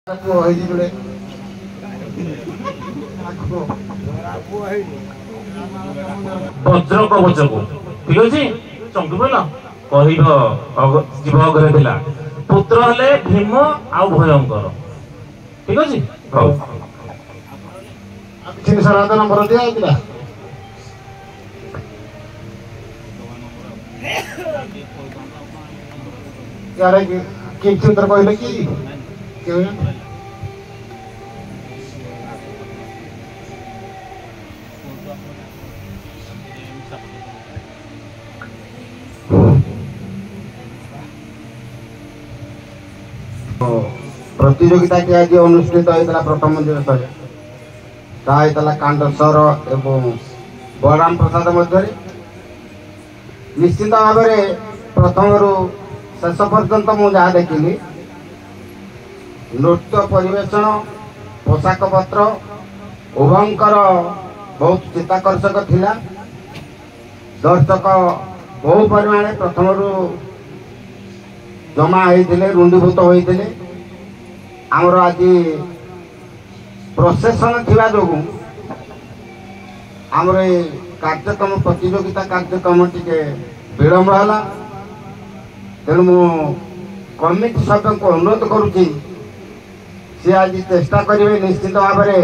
वज्र कवच को ठीक अच्छे चंकी बोल कह जीव अग्रे थिला पुत्र हेले भीम आ भयंकर ठीक अच्छे सारा नंबर दिया यार किसी उत्तर कहले कि प्रतियोगिता की आज अनुष्ठित होता प्रथम दिवस होता कांडसर एवं बलराम प्रसाद मध्य निश्चित भाव में प्रथम रु शेष पर्यंत मुझे देखिली नृत्य परिवेषण पोशाक पत्र उभंकर बहुत चित्ताकर्षक थिला दर्शक बहु परिमाण प्रथम रु जमा होते रुंडीभूत होते आमर आज प्रोसेसन थिबा जोगु आमर कार्यक्रम प्रतियोगिता कार्यक्रम टिके विलम्ब है तेणु मु कमिटी सभ्य को अनुरोध करुच्ची सी आज चेष्टा करेंगे निश्चित भाव में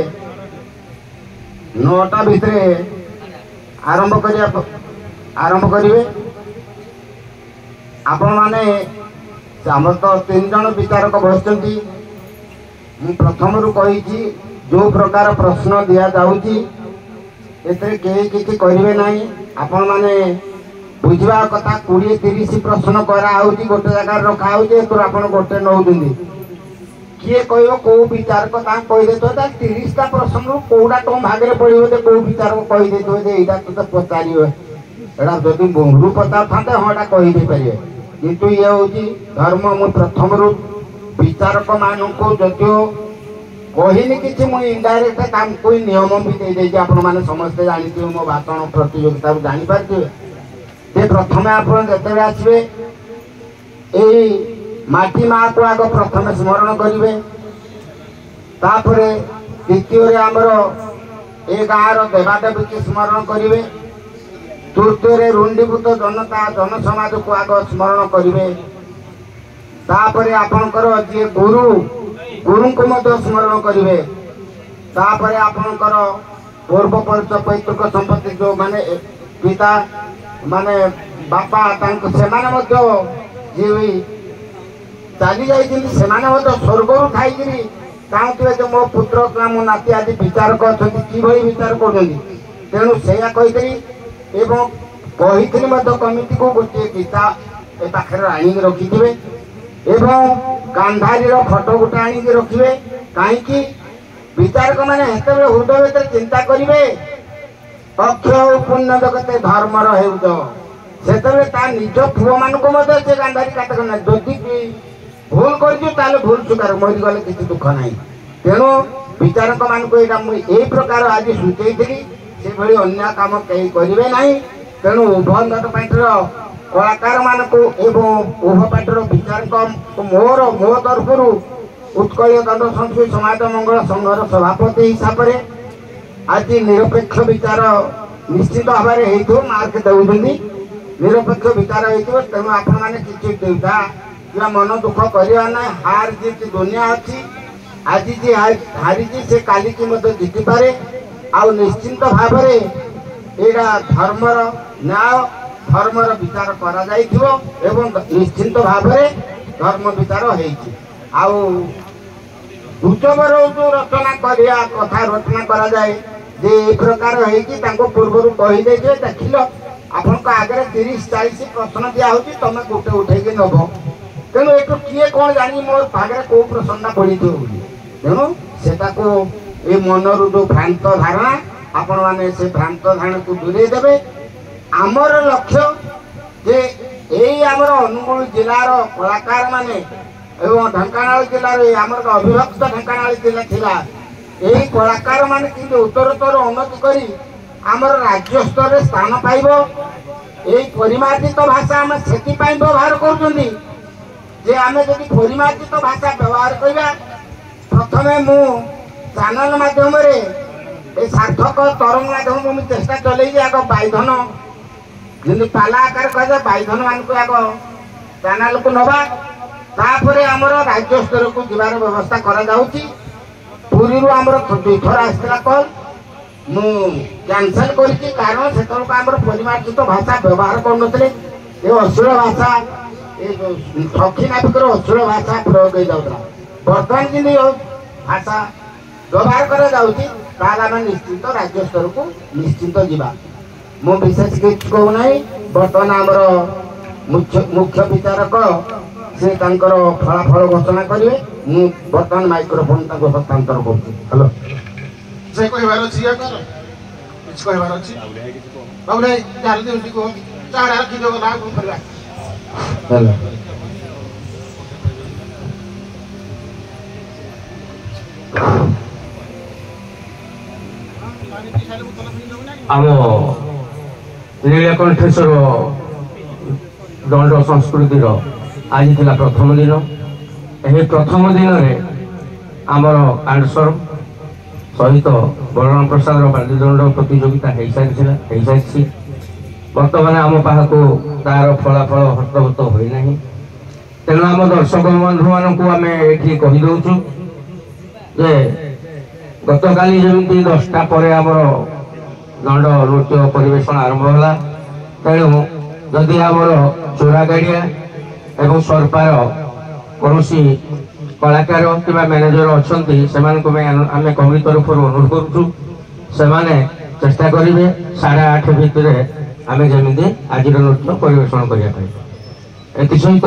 9टा भितर आरंभ करेंगे आपण माने आम तो 3 जन विचारक बसती मु प्रथम रु कही जो प्रकार प्रश्न दि जाऊँगी एते कहीं किसी करेंगे ना आपण माने बुझा कथा 20-30 प्रश्न कराऊँगी गोटे जगह रखा आप गोटे नौ किए कह कौ विचारक कहीदे 30टा प्रश्न कौटा तुम भागे पड़ो कौ विचारक कहीदे यहाँ तो पचार एटा जदि बहु पचार था हाँ एटा कहीदे पारे किंतु ये हूँ धर्म मु प्रथम रु विचारक मान को जदियो कहनी कि मुझे इनडायरेक्ट कोई नियम भी दे आपण मैंने समस्ते जानी मो भाषण प्रतियोगिता जानीपारे से प्रथम आप जिते आसवे माटी माँ को आग प्रथम स्मरण करेंगे तापर द्वितीय आमर ए गाँव देवादेवी की स्मरण करेंगे तृतीय रुंडीभूत जनता जनसमाज को आग स्मरण करेंगे तापर आपणकर जी गुरु को मध्य स्मरण करेंगे तापर आपणकर पूर्व परिचय पैतृक संपत्ति जो माने पिता माने बापा से चली जाते स्वर्ग खाई चाहूे जो मो पुत्र मो नाती आज विचारक अच्छा कि विचार कर तेणु से कही कमिटी को गोटे गीता ए पाखे आणिक रखिथे एवं गांधारी फटो गोटे आणिक रखिए कहीं विचारक मैंने हृदय भर चिंता करेंगे अक्षय पुण्य जगते धर्मर से निज पुओ मान को से गांधारी काट करना जदि भूल कर भूल स्वीकार मरीगले किसी दुख ना तेणु विचारक मान को यही प्रकार आज सूचई से भली अन्य काम कहीं करेंगे ना तेणु उभय पार्टीर कलाकार मान को एवं उभय पार्टीर विचारक मोर मो तरफ उत्कल दंड संस्कृति समाज मंगल संघर सभापति हिसाब से आज निरपेक्ष विचार निश्चित भाव में मार्क दौरान निरपेक्ष विचार हो तेणु आपण मैंने किसी दुविधा या मन दुख करवा ना हार जीत दुनिया अच्छी आज जी हारी से काली की जीति पारे आउ निश्चिंत भाव यहाँ धर्मर न्याय धर्मर विचार करा निश्चिंत भाव धर्म विचार हो उत्सवर जो रचना करा कथा रचना करा जाए जे ए प्रकार हो पूर्व कही देख आपण आगे 30-40 प्रश्न दिया तुम गोटे उठे नब तेणु एक किए कौन जानी मोर पाखे कौ प्रश्नटा पड़ी तेणु से ये मनर जो भ्रांत धारणा आपण मैंने से भ्रांत धारणा को दूरे देवे आमर लक्ष्य जे यही आमर अनुगुल जिलार कलाकार माने एवं ढेंकानाल जिलार आमर अविभक्त ढेंकानाल जिला थिला यही कलाकार माने कि उत्तरोत्तर उन्नति करी आमर राज्य स्तर में स्थान पाइब यही परिमार्जित भाषा आम से व्यवहार कर आम जब परिमार्जित भाषा व्यवहार करवा प्रथमे मु चैनल माध्यम सार्थक तरंग माध्यम मुझे चेष्टा चलई आग बैधन जमी पाला आकार कह बैधन मान आग चैनल को नवा तापर आमर राज्य स्तर को जीवार व्यवस्था करी आमर दुईथर आसला कल मु कैंसल करी कारण से परिमार्जित भाषा व्यवहार करुन अश्लील भाषा ठकी नाविकर अश्लील भाषा प्रयोग हो जाता बर्तमान जी भाषा व्यवहार कर निश्चित राज्य स्तर को निश्चित जीवा मु विशेष किसी कहूना बर्तमान आमर मुख्य विचारक से फलाफल घोषणा करेंगे मु बर्तमान माइक्रोफोन हस्तांतर कर से कहबार अछि या कर किछ कहबार अछि बाबू रे चार दिन को चार आ कि जगह ना को करबा हेलो आम नीलकंठेश्वर दंड संस्कृति आज थिला प्रथम दिन यही प्रथम दिन आमर कांडेश्वर सहित बलराम प्रसाद बालीदंड प्रतियोगिता हो सारी बर्तमान आम पाक तार फलाफल हस्तगत होना तेणु आम दर्शक बंधु मानक आम ये कहीदे जे गत काली जमी 10टा पर आमर दंड नृत्य परिवेशन आरंभ है तेणु जदि आमर चोरा गाड़िया एवं सरकार कौन कलाकार कि मैनेजर अच्छा आम कमिटी तरफ अनुरोध करुचु से चेष्टा करेंगे 8:30 भितर आम जमी आज नृत्य परिवेशन करने सहित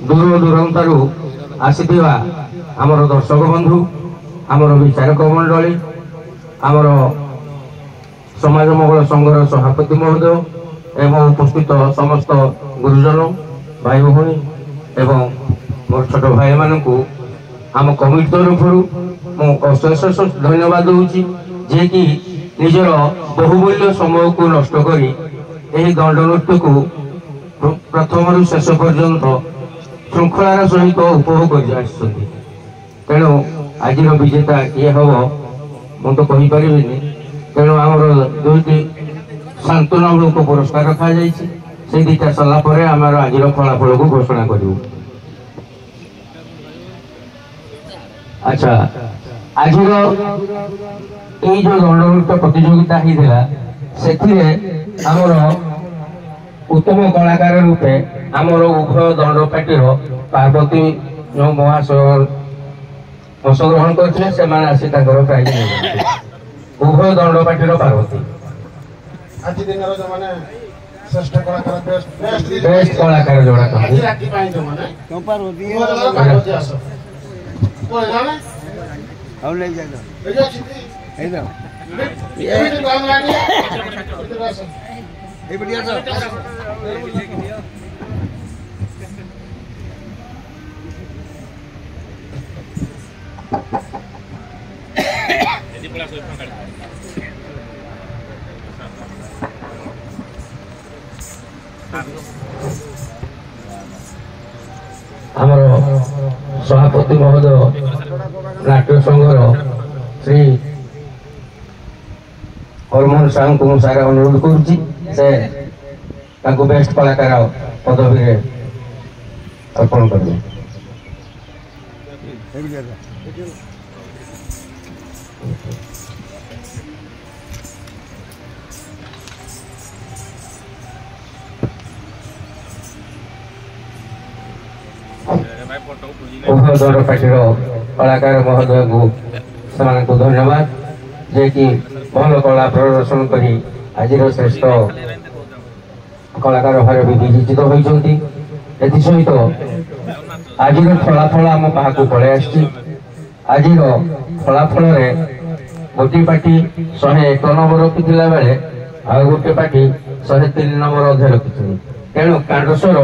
दूर दूरांतरू आसीथिबा आमर दर्शक बंधु आमर विचारक मंडली आमर समाज मंगल संघर सभापति महोदय एवं उपस्थित समस्त गुरुजन भाई भौणी एवं मोर छोट भाई मानक आम कमिटी तरफ अशेष धन्यवाद दूची जे कि निजर बहुमूल्य समय को नष्ट करी यही दंड नृत्य को प्रथम शेष पर्यंत श्रृंखलार सहित उपभोग कर तेणु आज विजेता किए हम मुझे कहीपर तेणु आमर दुईटी सांत्वनामूलक पुरस्कार रखा से दुईटा सरलापर आम आज फलाफल को घोषणा करूँ। अच्छा आज जो दंड नृत्य प्रतियोगिता होता से आमर उत्तम कलाकार रूपे आमर उभय दंड पार्टी पार्वती जो महाशय अंशग्रहण करते आसी प्राइज उभय दंड पार्टी पार्वती आज दिन जो माने श्रेष्ठ कलाकार बेस्ट कलाकार जोड़ा आज राती पाई जो माने पार्वती आसो तो जाने और ले जा ए जा छिती ए जा ये काम लानी इधर आसो ए बढ़िया सर आमर सभापति महोदय नाट्य संघर श्री हरमोहन साहू को सारे अनुरोध कर बेस्ट कलाकार पदवी अर्पण करेंगे। उभय दंड पार्टी कलाकार महोदय को धन्यवाद जे कि भल कला प्रदर्शन करी आज श्रेष्ठ कलाकार भाव विवेचित होती सहित आज फलाफल आम पाक पलि आज फलाफल गोटे पार्टी 101 नंबर रखी बेले आ गोटे पार्टी 103 नंबर अधे रखी तेणु कांडेश्वर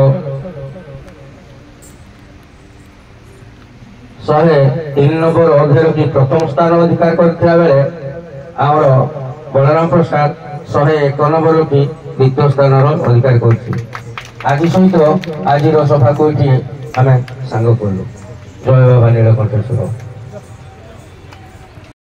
103 नंबर अधे रखी प्रथम स्थान अधिकार करथिला बेले आमर बलराम प्रसाद 101 नंबर रखी द्वितीय स्थान अधिकार करछि। आज सहित आज सभा को आम सांग कलु। जय बाबा नीलकंठेश्वर।